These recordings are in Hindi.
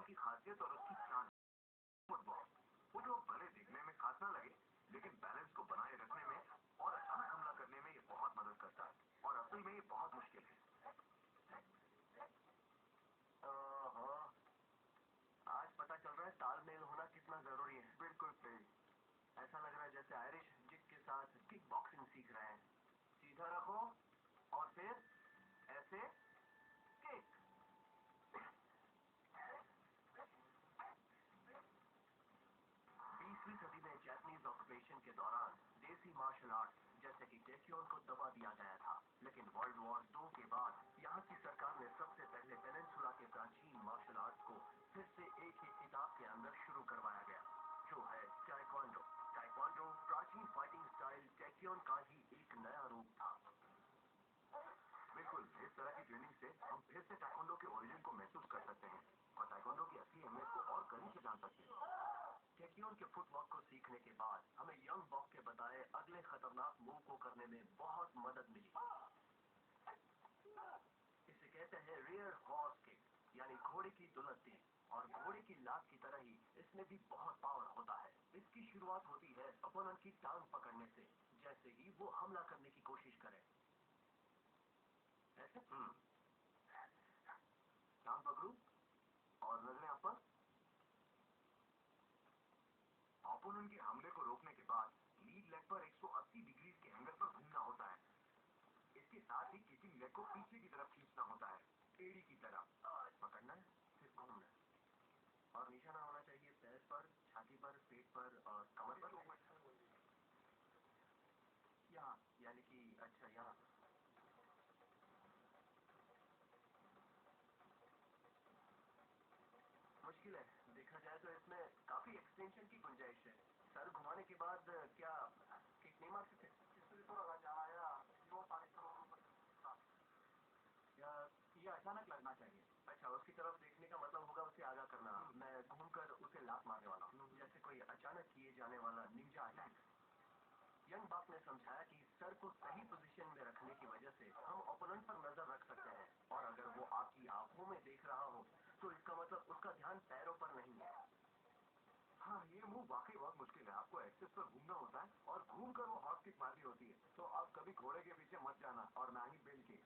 की खासियत और उसकी शान। फुटबॉल वो जो भले दिखने में खास ना लगे, लेकिन बैलेंस को बनाए रखने में और अचानक हमला करने में ये बहुत मदद करता है, और असल में ये बहुत मुश्किल है। ओहो, आज पता चल रहा है तालमेल होना कितना जरूरी है। बिल्कुल सही। ऐसा लग रहा है जैसे आयरिश जिग के साथ किक बॉक्सिंग सीख रहे हैं। सीधा रखो और फिर ऐसे किक। 20वीं सदी में जापानीज ऑक्यूपेशन के दौरान देसी मार्शल आर्ट जैसे कि टेक्योन को दबा दिया गया था, लेकिन वर्ल्ड वॉर 2 के बाद यहाँ की सरकार ने सबसे पहले पेनिनसुला के प्राचीन मार्शल आर्ट्स को फिर से एक ही किताब के अंदर शुरू करवाया गया, जो है टाइक्वांडो। टाइक्वांडो प्राचीन फाइटिंग स्टाइल टेक्योन का ही एक नया रूप था। बिल्कुल, इस तरह की ट्रेनिंग से हम फिर से टाइक्वांडो के ओरिजिन को महसूस कर सकते हैं और टाइक्वांडो की असली अहमियत को और करीब से जान सकते हैं। टेक्योन के फुटवर्क को सीखने के बाद हमें यंग बॉक के बताए अगले खतरनाक मूव को करने में बहुत मदद मिली। इसे कहते हैं रियर हॉर्स किक, यानी घोड़े की दुलत्ती, और घोड़े की लात की तरह ही इसमें भी बहुत पावर होता है। इसकी शुरुआत होती है अपोनेंट की टांग पकड़ने से, जैसे ही वो हमला करने की कोशिश करे। ऐसे टांग पकड़ू और नजरें ऊपर। ओपोनेंट के हमले को रोकने के बाद लीड लेग पर 180 डिग्री के एंगल पर घूमना होता है। इसके साथ ही किकिंग लेग को पीछे की तरफ खींचना होता है, एड़ी की तरफ पकड़ना है, फिर घूमना है, और निशाना होना चाहिए पैर पर, छाती पर, पेट पर और कमर पर। यहाँ, यानी कि अच्छा यहाँ। मुश्किल है, देखा जाए तो इसमें काफी एक्सटेंशन की गुंजाइश है। सर घुमाने के बाद क्या किक नहीं मार सकते? या ये अचानक लगना चाहिए। अच्छा, उसकी तरफ देखने का मतलब होगा उसे आगाह करना। मैं घूमकर उसे लात मारने वाला हूँ, जैसे कोई अचानक किए जाने वाला निंजा अटैक। यंग बॉक ने समझाया कि सर को सही पोजीशन में रखने की वजह से हम ओपोनेंट पर नजर रख सकते हैं, और अगर वो आपकी आंखों में देख रहा हो तो इसका मतलब उसका ध्यान पैरों पर नहीं है। हाँ, ये मूव वाकई बहुत मुश्किल है। आपको एक्सेस पर घूमना होता है और घूमकर वो हॉर्स किक मारनी होती है। तो आप कभी घोड़े के पीछे मत जाना और ना ही बिल के।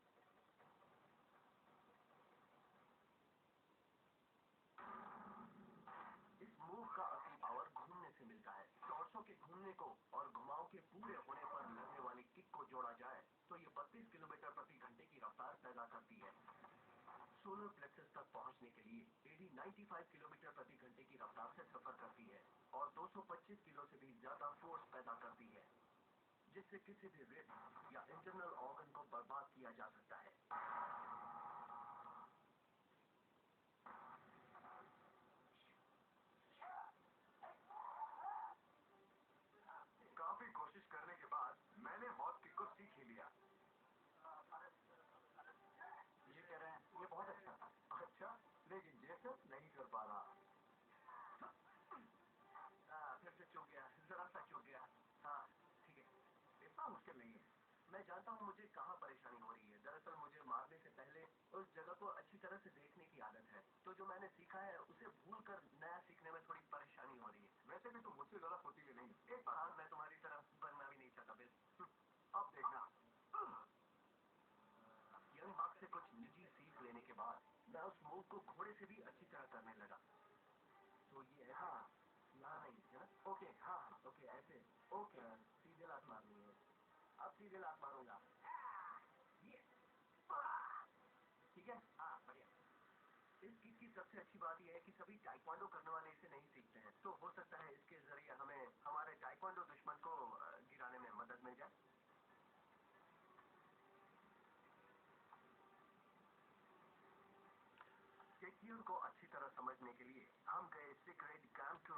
इस मूव का असली पावर घूमने से मिलता है। टॉर्सो के घूमने को और घुमाव के पूरे होने पर लगने वाली किक को जोड़ा जाए तो ये 32 किलोमीटर प्रति घंटे की रफ्तार पैदा करती है। सोलर प्लेक्सस तक पहुंचने के लिए एडी 95 किलोमीटर प्रति घंटे की रफ्तार से सफर करती है और 225 किलो से भी ज्यादा फोर्स पैदा करती है, जिससे किसी भी रिब या इंटरनल ऑर्गन को बर्बाद किया जा सकता है। काफी कोशिश करने के बाद मैंने हॉर्स किक को सीख ही लिया। ये कह रहे हैं ये बहुत अच्छा था। अच्छा, लेकिन जैसे नहीं कर पा रहा। फिर से चूक गया, जरा सा चूक गया। हाँ ठीक है, इतना मुश्किल नहीं है। मैं जानता हूँ मुझे कहाँ परेशानी हो रही है। दरअसल मुझे मारने से पहले उस जगह को अच्छी तरह से देखने की आदत है, तो जो मैंने सीखा है उसे भूल कर नया सीखने में थोड़ी परेशानी हो रही है। वैसे भी तुम मुझसे ज्यादा फुर्तीले नहीं। एक बार मैं तुम्हारी तरह बनना भी नहीं चाहता बिल। अब देखना। यंग बॉक से कुछ निजी सीख लेने के बाद मैं उस मूव को घोड़े से भी अच्छी तरह करने लगा। तो ये हाँ, यहाँ नहीं है ना? ओके, हाँ हाँ, ओके ऐसे। ओके, सीधे लात मारनी है। अब सीधे लात मारूंगा। ये ठीक है, हाँ बढ़िया। इस गीत की सबसे अच्छी बात यह है कि सभी टाइक्वांडो करने वाले इसे नहीं सीखते हैं, तो हो सकता है इसके जरिए हमें हमारे टाइक्वांडो दुश्मन को गिराने में मदद मिल जाए। टेक्योन को अच्छी तरह समझने के लिए हम गए सीक्रेट कैंप टू